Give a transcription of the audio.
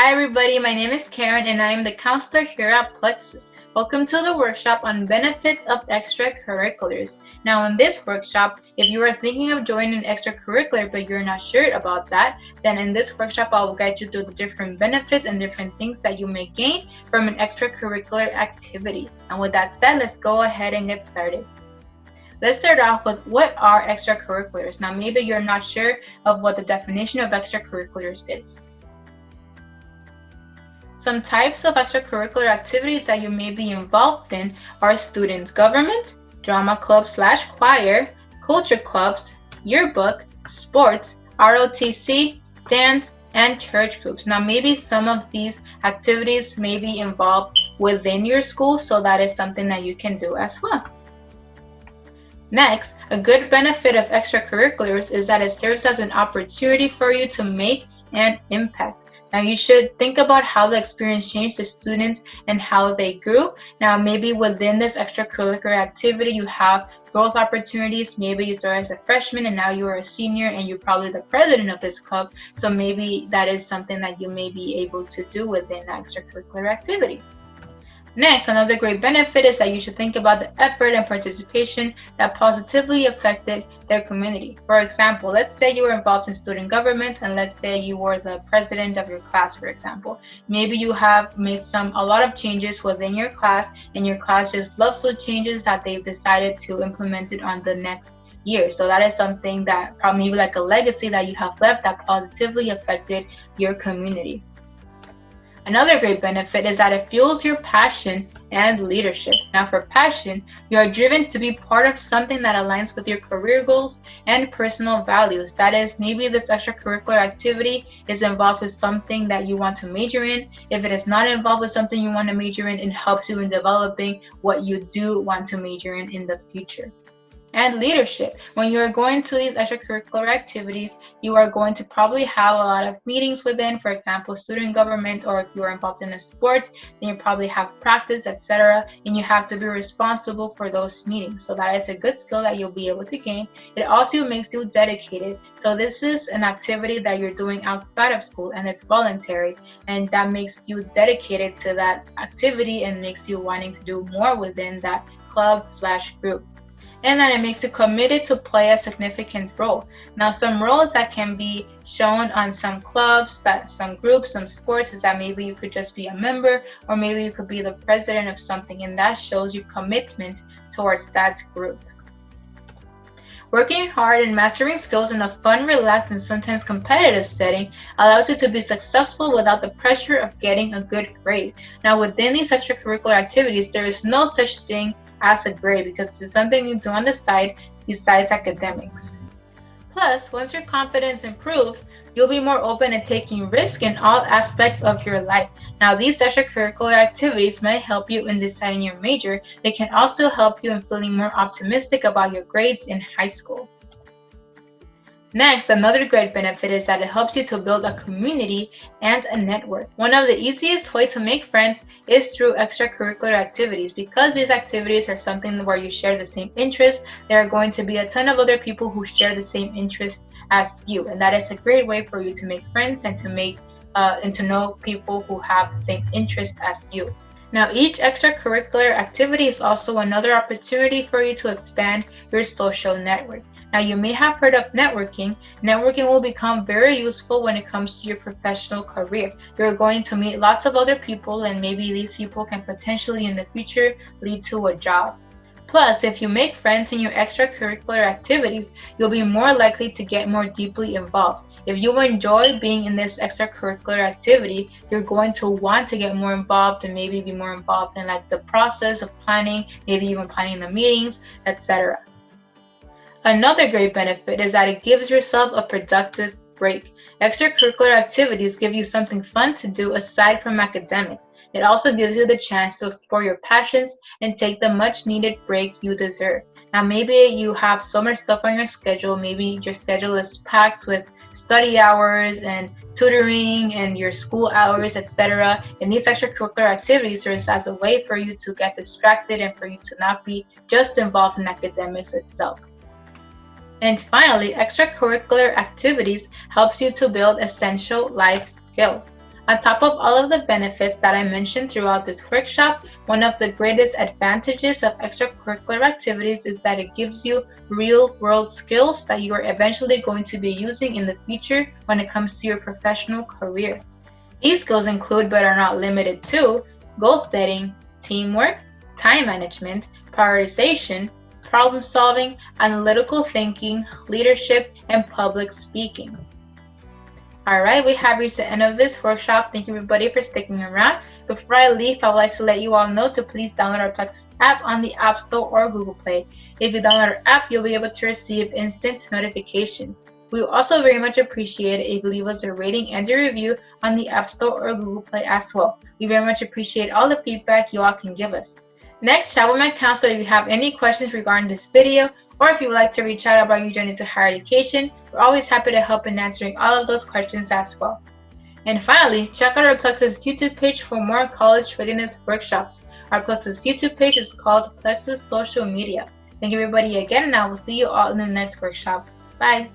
Hi everybody, my name is Karen and I am the counselor here at Plexus. Welcome to the workshop on benefits of extracurriculars. Now in this workshop, if you are thinking of joining an extracurricular but you're not sure about that, then in this workshop I will guide you through the different benefits and different things that you may gain from an extracurricular activity. And with that said, let's go ahead and get started. Let's start off with what are extracurriculars. Now maybe you're not sure of what the definition of extracurriculars is. Some types of extracurricular activities that you may be involved in are student government, drama club/choir, culture clubs, yearbook, sports, ROTC, dance, and church groups. Now maybe some of these activities may be involved within your school, so that is something that you can do as well. Next, a good benefit of extracurriculars is that it serves as an opportunity for you to make an impact. Now you should think about how the experience changed the students and how they grew. Now maybe within this extracurricular activity you have growth opportunities. Maybe you started as a freshman and now you are a senior and you're probably the president of this club. So maybe that is something that you may be able to do within the extracurricular activity. Next, another great benefit is that you should think about the effort and participation that positively affected their community. For example, let's say you were involved in student government and let's say you were the president of your class, for example. Maybe you have made a lot of changes within your class and your class just loves those changes that they've decided to implement it on the next year. So that is something that probably like a legacy that you have left that positively affected your community. Another great benefit is that it fuels your passion and leadership. Now for passion, you are driven to be part of something that aligns with your career goals and personal values. That is, maybe this extracurricular activity is involved with something that you want to major in. If it is not involved with something you want to major in, it helps you in developing what you do want to major in the future. And leadership. When you are going to these extracurricular activities, you are going to probably have a lot of meetings within, for example, student government, or if you are involved in a sport, then you probably have practice, etc. And you have to be responsible for those meetings. So that is a good skill that you'll be able to gain. It also makes you dedicated. So this is an activity that you're doing outside of school and it's voluntary. And that makes you dedicated to that activity and makes you wanting to do more within that club/group. And that it makes you committed to play a significant role. Now, some roles that can be shown on some clubs, some groups, some sports is that maybe you could just be a member, or maybe you could be the president of something, and that shows your commitment towards that group. Working hard and mastering skills in a fun, relaxed, and sometimes competitive setting allows you to be successful without the pressure of getting a good grade. Now, within these extracurricular activities, there is no such thing as a grade because it's something you do on the side besides academics. Plus, once your confidence improves, you'll be more open to taking risks in all aspects of your life. Now, these extracurricular activities may help you in deciding your major. They can also help you in feeling more optimistic about your grades in high school. Next, another great benefit is that it helps you to build a community and a network. One of the easiest ways to make friends is through extracurricular activities. Because these activities are something where you share the same interests, there are going to be a ton of other people who share the same interests as you. And that is a great way for you to make friends and to know people who have the same interests as you. Now, each extracurricular activity is also another opportunity for you to expand your social network. Now, you may have heard of networking. Networking will become very useful when it comes to your professional career. You're going to meet lots of other people, and maybe these people can potentially in the future lead to a job. Plus, if you make friends in your extracurricular activities, you'll be more likely to get more deeply involved. If you enjoy being in this extracurricular activity, you're going to want to get more involved and maybe be more involved in like the process of planning, maybe even planning the meetings, etc. Another great benefit is that it gives yourself a productive break. Extracurricular activities give you something fun to do aside from academics. It also gives you the chance to explore your passions and take the much needed break you deserve. Now maybe you have so much stuff on your schedule, maybe your schedule is packed with study hours and tutoring and your school hours, etc. And these extracurricular activities serve as a way for you to get distracted and for you to not be just involved in academics itself. And finally, extracurricular activities helps you to build essential life skills. On top of all of the benefits that I mentioned throughout this workshop, one of the greatest advantages of extracurricular activities is that it gives you real-world skills that you are eventually going to be using in the future when it comes to your professional career. These skills include, but are not limited to, goal setting, teamwork, time management, prioritization, problem solving, analytical thinking, leadership, and public speaking. Alright, we have reached the end of this workshop. Thank you everybody for sticking around. Before I leave, I would like to let you all know to please download our Plexus app on the App Store or Google Play. If you download our app, you'll be able to receive instant notifications. We will also very much appreciate it if you leave us a rating and a review on the App Store or Google Play as well. We very much appreciate all the feedback you all can give us. Next, chat with my counselor if you have any questions regarding this video, or if you would like to reach out about your journey to higher education. We're always happy to help in answering all of those questions as well. And finally, check out our Plexus YouTube page for more college readiness workshops. Our Plexus YouTube page is called Plexus Social Media. Thank you everybody again, and I will see you all in the next workshop. Bye!